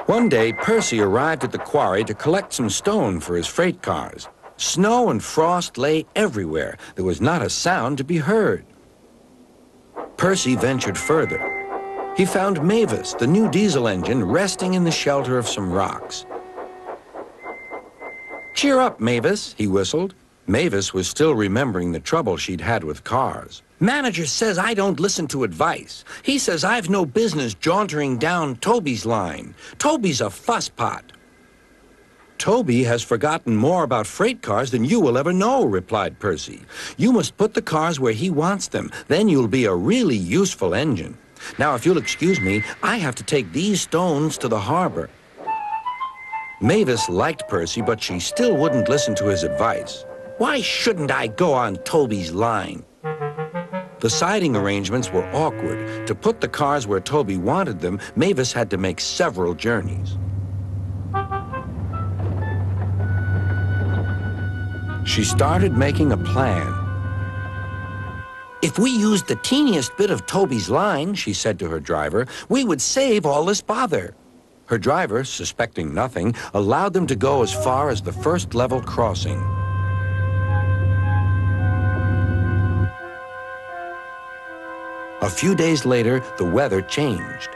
One day, Percy arrived at the quarry to collect some stone for his freight cars. Snow and frost lay everywhere. There was not a sound to be heard. Percy ventured further. He found Mavis, the new diesel engine, resting in the shelter of some rocks. "Cheer up, Mavis," he whistled. Mavis was still remembering the trouble she'd had with cars. "Manager says I don't listen to advice. He says I've no business jauntering down Toby's line. Toby's a fusspot." "Toby has forgotten more about freight cars than you will ever know," replied Percy. "You must put the cars where he wants them. Then you'll be a really useful engine. Now, if you'll excuse me, I have to take these stones to the harbor." Mavis liked Percy, but she still wouldn't listen to his advice. "Why shouldn't I go on Toby's line?" The siding arrangements were awkward. To put the cars where Toby wanted them, Mavis had to make several journeys. She started making a plan. "If we used the teeniest bit of Toby's line," she said to her driver, "we would save all this bother." Her driver, suspecting nothing, allowed them to go as far as the first level crossing. A few days later, the weather changed.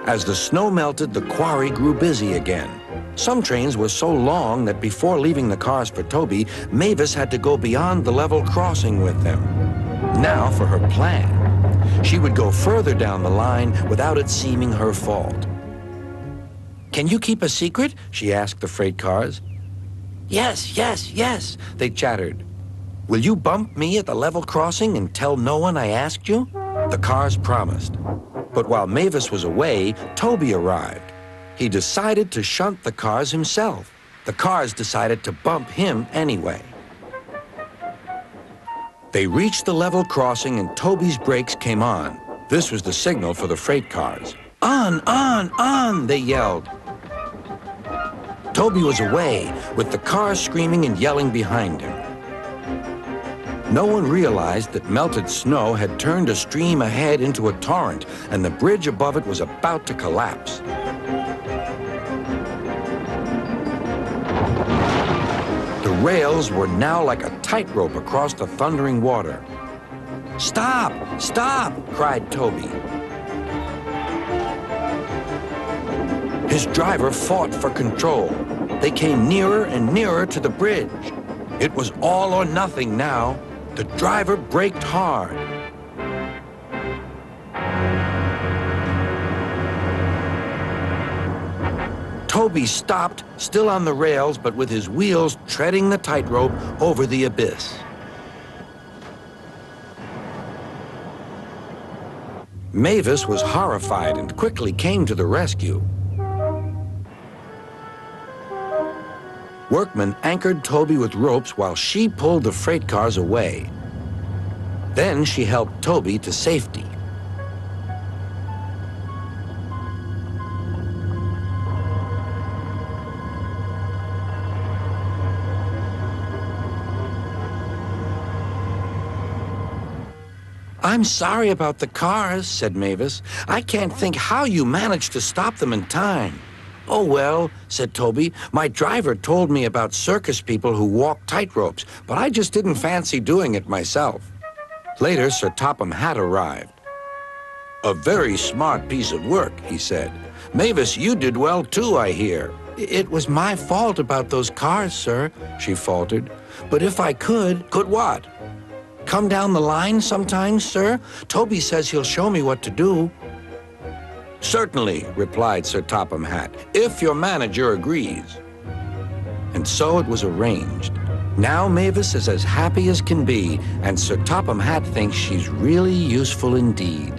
As the snow melted, the quarry grew busy again. Some trains were so long that before leaving the cars for Toby, Mavis had to go beyond the level crossing with them. Now for her plan. She would go further down the line without it seeming her fault. "Can you keep a secret?" she asked the freight cars. "Yes, yes, yes," they chattered. "Will you bump me at the level crossing and tell no one I asked you?" The cars promised. But while Mavis was away, Toby arrived. He decided to shunt the cars himself. The cars decided to bump him anyway. They reached the level crossing and Toby's brakes came on. This was the signal for the freight cars. "On, on," they yelled. Toby was away, with the cars screaming and yelling behind him. No one realized that melted snow had turned a stream ahead into a torrent, and the bridge above it was about to collapse. The rails were now like a tightrope across the thundering water. "Stop! Stop!" cried Toby. His driver fought for control. They came nearer and nearer to the bridge. It was all or nothing now. The driver braked hard. Toby stopped, still on the rails, but with his wheels treading the tightrope over the abyss. Mavis was horrified and quickly came to the rescue. Workmen anchored Toby with ropes while she pulled the freight cars away. Then she helped Toby to safety. "I'm sorry about the cars," said Mavis. "I can't think how you managed to stop them in time." "Oh, well," said Toby, "my driver told me about circus people who walk tightropes, but I just didn't fancy doing it myself." Later, Sir Topham Hatt arrived. "A very smart piece of work," he said. "Mavis, you did well too, I hear." "It was my fault about those cars, sir," she faltered. "But if I could..." "Could what?" "Come down the line sometimes, sir. Toby says he'll show me what to do." "Certainly," replied Sir Topham Hatt, "if your manager agrees." And so it was arranged. Now Mavis is as happy as can be, and Sir Topham Hatt thinks she's really useful indeed.